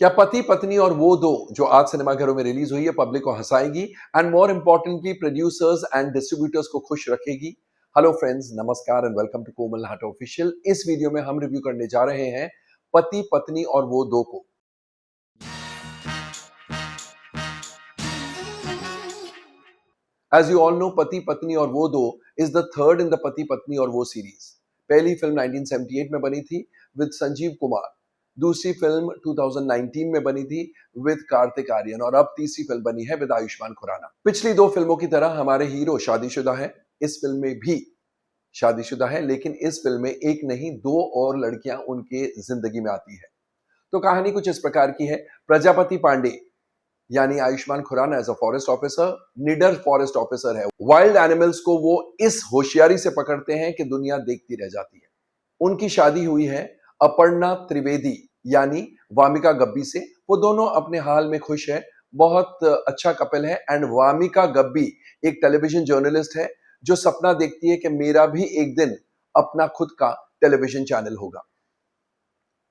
क्या पति पत्नी और वो दो जो आज सिनेमाघरों में रिलीज हुई है पब्लिक को हंसाएगी and more importantly producers and distributors को खुश रखेगी? हेलो फ्रेंड्स, नमस्कार एंड वेलकम टू कोमल हट ऑफिशियल। इस वीडियो में हम रिव्यू करने जा रहे हैं पति पत्नी और वो दो को। एज यू ऑल नो, पति पत्नी और वो दो is the third in the पति पत्नी और वो सीरीज। पहली फिल्म 1978 में बनी थी विद संजीव कुमार, दूसरी फिल्म 2019 में बनी थी विद कार्तिक आर्यन और अब तीसरी फिल्म बनी है विद आयुष्मान खुराना। पिछली दो फिल्मों की तरह हमारे हीरो शादीशुदा है, इस फिल्म में भी शादीशुदा है, लेकिन इस फिल्म में एक नहीं दो और लड़कियां उनके जिंदगी में आती है। तो कहानी कुछ इस प्रकार की है। प्रजापति पांडे यानी Ayushmann Khurana as a forest officer, निडर फॉरेस्ट ऑफिसर है। वाइल्ड एनिमल्स को वो इस होशियारी से पकड़ते हैं कि दुनिया देखती रह जाती है। उनकी शादी हुई है अपर्णा त्रिवेदी यानी वामिका गब्बी से। वो दोनों अपने हाल में खुश है, बहुत अच्छा कपल है। एंड वामिका गब्बी एक टेलीविजन जर्नलिस्ट है जो सपना देखती है कि मेरा भी एक दिन अपना खुद का टेलीविजन चैनल होगा।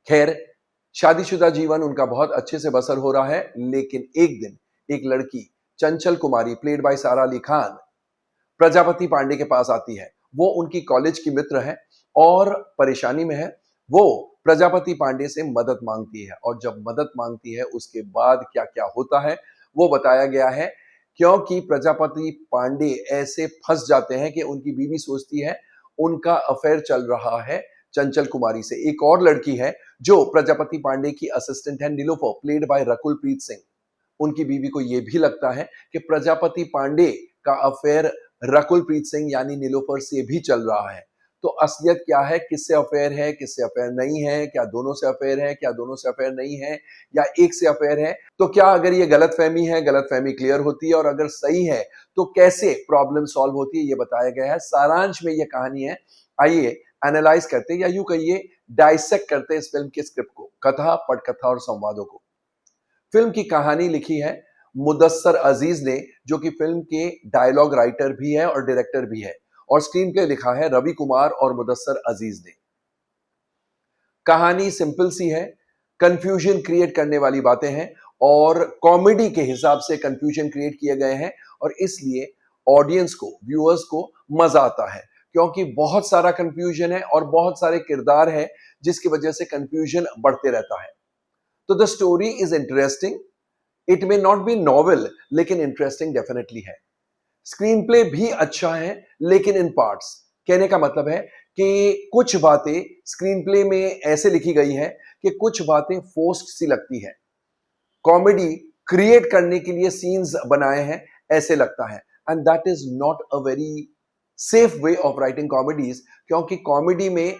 खैर, शादीशुदा जीवन उनका बहुत अच्छे से बसर हो रहा है, लेकिन एक दिन एक लड़की चंचल कुमारी प्लेड बाय सारा अली खान प्रजापति पांडे के पास आती है। वो उनकी कॉलेज की मित्र है और परेशानी में है। वो प्रजापति पांडे से मदद मांगती है और जब मदद मांगती है उसके बाद क्या क्या होता है वो बताया गया है, क्योंकि प्रजापति पांडे ऐसे फंस जाते हैं कि उनकी बीवी सोचती है उनका अफेयर चल रहा है चंचल कुमारी से। एक और लड़की है जो प्रजापति पांडे की असिस्टेंट है, नीलोफर प्लेड बाय रकुल प्रीत सिंह। उनकी बीवी को यह भी लगता है कि प्रजापति पांडे का अफेयर रकुल प्रीत सिंह यानी नीलोफर से भी चल रहा है। तो असलियत क्या है, किससे अफेयर है, किससे अफेयर नहीं है, क्या दोनों से अफेयर है, क्या दोनों से अफेयर नहीं है, या एक से अफेयर है? तो क्या अगर ये गलतफहमी है, गलतफहमी क्लियर होती है, और अगर सही है तो कैसे प्रॉब्लम सॉल्व होती है, ये बताया गया है। सारांश में ये कहानी है। आइए एनालाइज करते या यूं कहिए डाइसेक्ट करते इस फिल्म के स्क्रिप्ट को, कथा पटकथा और संवादों को। फिल्म की कहानी लिखी है मुदस्सर अजीज ने, जो कि फिल्म के डायलॉग राइटर भी है और डायरेक्टर भी है, और स्क्रीन प्ले लिखा है रवि कुमार और मुदस्सर अजीज ने। कहानी सिंपल सी है, कंफ्यूजन क्रिएट करने वाली बातें हैं और कॉमेडी के हिसाब से कंफ्यूजन क्रिएट किए गए हैं, और इसलिए ऑडियंस को, व्यूअर्स को मजा आता है, क्योंकि बहुत सारा कंफ्यूजन है और बहुत सारे किरदार हैं जिसकी वजह से कंफ्यूजन बढ़ते रहता है। तो the story is interesting. It may not be novel, लेकिन इंटरेस्टिंग डेफिनेटली है। स्क्रीन प्ले भी अच्छा है, लेकिन इन पार्ट्स। कहने का मतलब है कि कुछ बातें स्क्रीन प्ले में ऐसे लिखी गई है कि कुछ बातें फोर्स्ड सी लगती है। कॉमेडी क्रिएट करने के लिए सीन्स बनाए हैं ऐसे लगता है, and that is not a very safe way of writing comedies, क्योंकि कॉमेडी में,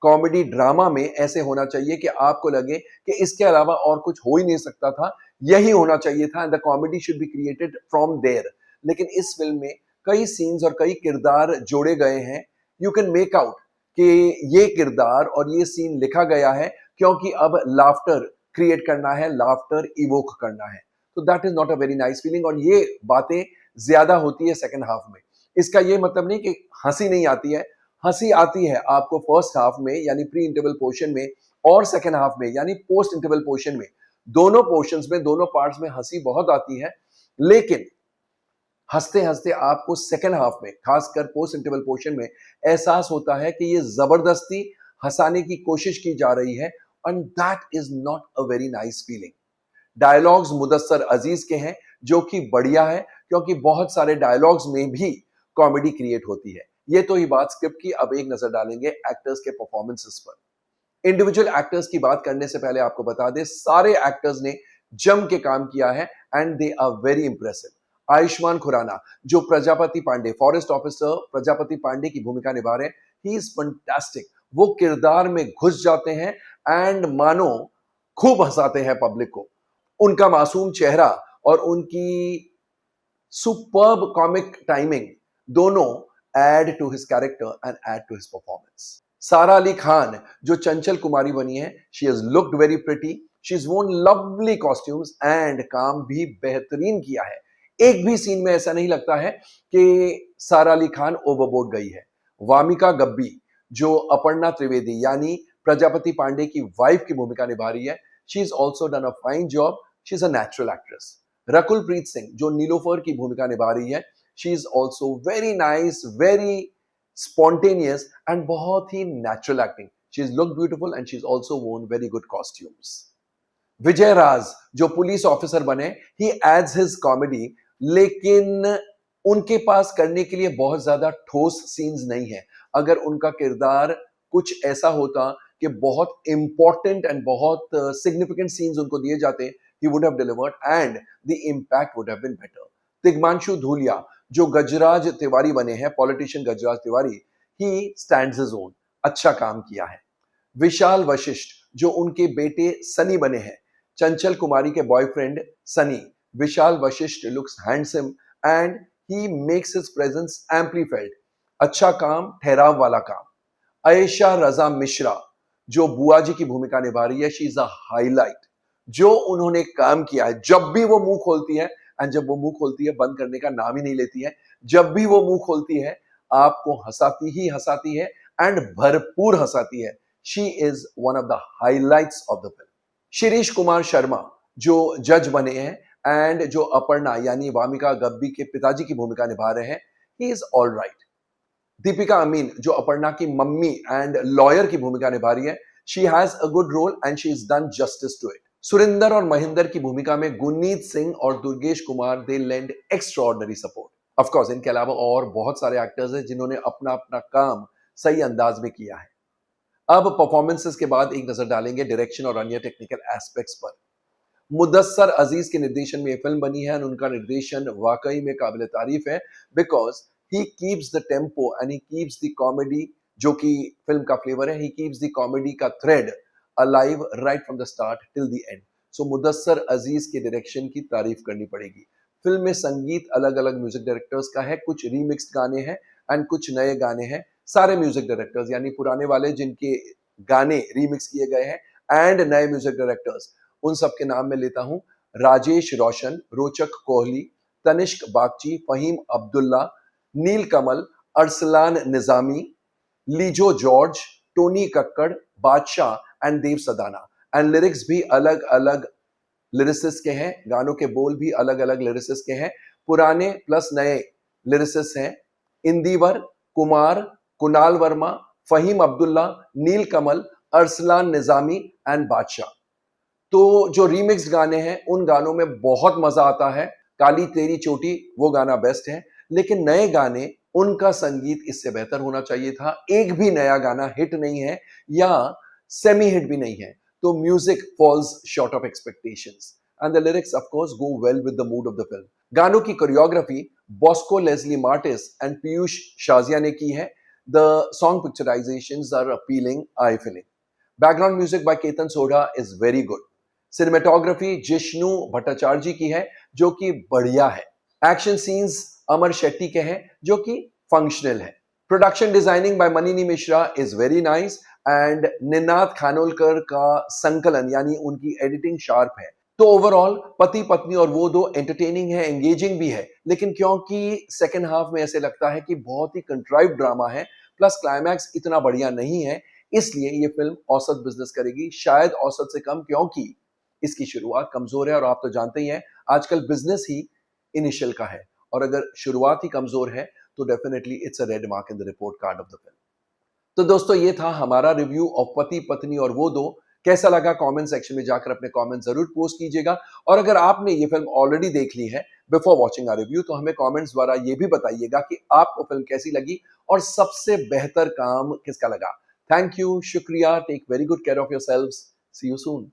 कॉमेडी ड्रामा में ऐसे होना चाहिए कि आपको लगे कि इसके अलावा और कुछ हो ही नहीं सकता था, यही होना चाहिए था, and the comedy should be created from there. लेकिन इस फिल्म में कई सीन्स और कई किरदार जोड़े गए हैं। यू कैन मेक आउट कि ये किरदार और ये सीन लिखा गया है क्योंकि अब लाफ्टर क्रिएट करना है, लाफ्टर इवोक करना है। तो that is not a very nice feeling, और ये बातें ज्यादा होती है सेकंड हाफ में। इसका ये मतलब नहीं कि हंसी नहीं आती है, हंसी आती है आपको फर्स्ट हाफ में यानी प्री इंटरवल पोर्शन में, और सेकंड हाफ में यानी पोस्ट इंटरवल पोर्शन में। दोनों पोर्शंस में, दोनों पार्ट्स में हंसी बहुत आती है, लेकिन हंसते हंसते आपको सेकंड हाफ में, खासकर पोस्ट इंटरवल पोर्शन में, एहसास होता है कि ये जबरदस्ती हंसाने की कोशिश की जा रही है, and that is not a very nice feeling. Dialogues Mudassar Aziz के हैं, जो कि बढ़िया है, क्योंकि बहुत सारे डायलॉग्स में भी कॉमेडी क्रिएट होती है। ये तो ही बात स्क्रिप्ट की। अब एक नजर डालेंगे एक्टर्स के परफॉर्मेंसेस पर। इंडिविजुअल एक्टर्स की बात करने से पहले आपको बता दें, सारे एक्टर्स ने जम के काम किया है and they are very impressive. Ayushmann Khurrana जो प्रजापति पांडे, फॉरेस्ट ऑफिसर प्रजापति पांडे की भूमिका निभा रहे हैं, ही इज फंटास्टिक। वो किरदार में घुस जाते हैं एंड मानो खूब हंसाते हैं पब्लिक को। उनका मासूम चेहरा और उनकी सुपर्ब कॉमिक टाइमिंग दोनों add to his character and add to his performance. Sara Ali Khan जो चंचल कुमारी बनी है, she has looked very pretty, she has worn lovely costumes and काम भी बेहतरीन किया है। एक भी सीन में ऐसा नहीं लगता है कि सारा अली खान ओवरबोर्ड गई है। वामिका गब्बी जो अपर्णा त्रिवेदी यानी प्रजापति पांडे की वाइफ की भूमिका निभा रही है, she is also done a fine job, she is a natural actress. Rakul Preet Singh जो नीलोफर की भूमिका निभा रही है, she is also very nice, very spontaneous and बहुत ही नेचुरल एक्टिंग। She is look beautiful and she is also won very good costumes. Vijay Raaz जो पुलिस ऑफिसर बने, ही एड्स हिज कॉमेडी, लेकिन उनके पास करने के लिए बहुत ज्यादा ठोस सीन्स नहीं है। अगर उनका किरदार कुछ ऐसा होता कि बहुत इंपॉर्टेंट एंड बहुत सिग्निफिकेंट सीन्स उनको दिए जाते, he would have delivered and the impact would have been better. Tigmanshu Dhulia जो गजराज तिवारी बने हैं, politician Gajraj Tiwari, he stands his own, अच्छा काम किया है। विशाल वशिष्ठ जो उनके बेटे सनी बने हैं, चंचल कुमारी के boyfriend Sunny, Vishal Vashishtha looks handsome and he makes his presence amply felt. अच्छा काम, ठहराव वाला काम। आयशा रजा मिश्रा जो बुआ जी की भूमिका निभा रही है, शी इज अ हाईलाइट। जो उन्होंने काम किया है, जब भी वो मुंह खोलती है, एंड जब वो मुंह खोलती है बंद करने का नाम ही नहीं लेती है, जब भी वो मुंह खोलती है आपको हंसाती ही हंसाती है एंड भरपूर हंसाती है। She is one of the highlights of the film. Shirish Kumar Sharma जो जज बने हैं एंड जो अपर्णा यानी वामिका गब्बी के पिताजी की भूमिका निभा रहे हैं, he is all right. Deepika Amin जो अपर्णा की मम्मी एंड लॉयर की भूमिका निभा रही है, she has a good role and she is done justice to it. Surinder और महेंद्र की भूमिका में गुरनीत सिंह और Durgesh Kumar, they lend extraordinary support. Of course इनके अलावा और बहुत सारे एक्टर्स हैं जिन्होंने अपना अपना काम सही अंदाज में किया है। अब परफॉर्मेंसेस के बाद एक नजर डालेंगे डायरेक्शन और अन्य टेक्निकल एस्पेक्ट्स पर। मुदस्सर अजीज के निर्देशन में यह फिल्म बनी है और उनका निर्देशन वाकई में काबिल तारीफ है, because he keeps the tempo and he keeps the comedy, जो कि फिल्म का फ्लेवर है, ही कीप्स द कॉमेडी का thread alive right from the start till the end. So Mudassar Aziz के डायरेक्शन की तारीफ करनी पड़ेगी। फिल्म में संगीत अलग अलग म्यूजिक डायरेक्टर्स का है, कुछ रीमिक्स्ड गाने हैं एंड कुछ नए गाने हैं। सारे म्यूजिक डायरेक्टर्स यानी पुराने वाले जिनके गाने रीमिक्स किए गए हैं एंड नए म्यूजिक डायरेक्टर्स, उन सब के नाम मैं लेता हूं। Rajesh Roshan, Rochak Kohli, Tanishk Bagchi, Faheem Abdullah, Neel Kamal, Arsalan Nizami, Lijo George, Tony Kakkar, Badshah and Dev Sadana. And lyrics भी अलग अलग लिरिसिस्ट के हैं, गानों के बोल भी अलग अलग लिरिसिस्ट के हैं, पुराने प्लस नए लिरिसिस्ट हैं। इंदिवर, कुमार, कुणाल वर्मा, फहीम अब्दुल्ला, नील कमल, अरसलान निजामी एंड बादशाह। तो जो रीमिक्स गाने हैं उन गानों में बहुत मजा आता है। काली तेरी चोटी वो गाना बेस्ट है, लेकिन नए गाने उनका संगीत इससे बेहतर होना चाहिए था। एक भी नया गाना हिट नहीं है या सेमी हिट भी नहीं है, तो music falls short of expectations and the lyrics of course go well with the mood of the film. गानों की choreography Bosco Leslie Martis and Piyush Shazia ने की है। The song picturisations are appealing, I feeling. Background music by Ketan Sodha is very good. Cinematography Jishnu Bhattacharya की है जो कि बढ़िया है। एक्शन सीन्स अमर शेट्टी के हैं जो कि फंक्शनल है। Production designing by Manini Mishra is very nice and Ninad Khanolkar का संकलन यानी उनकी एडिटिंग शार्प है। तो ओवरऑल पति पत्नी और वो दो एंटरटेनिंग है, एंगेजिंग भी है, लेकिन क्योंकि सेकेंड हाफ में ऐसे लगता है कि बहुत ही कंट्राइव ड्रामा है, प्लस क्लाइमैक्स इतना बढ़िया नहीं है, इसलिए ये फिल्म औसत बिजनेस करेगी, शायद औसत से कम, क्योंकि इसकी शुरुआत कमजोर है और आप तो जानते ही हैं आजकल बिजनेस ही इनिशियल का है, और अगर शुरुआत ही कमजोर है तो definitely it's a red mark in the report card of the film. तो दोस्तों ये था हमारा रिव्यू ऑफ पति पत्नी और वो दो। कैसा लगा कमेंट सेक्शन में जाकर अपने कमेंट जरूर पोस्ट कीजिएगा, और अगर आपने ये फिल्म ऑलरेडी देख ली है बिफोर वॉचिंग आवर रिव्यू तो हमें कमेंट्स द्वारा ये भी बताइएगा कि आपको फिल्म कैसी लगी और सबसे बेहतर काम किसका लगा। थैंक यू, शुक्रिया, take very good care of yourselves, see you soon.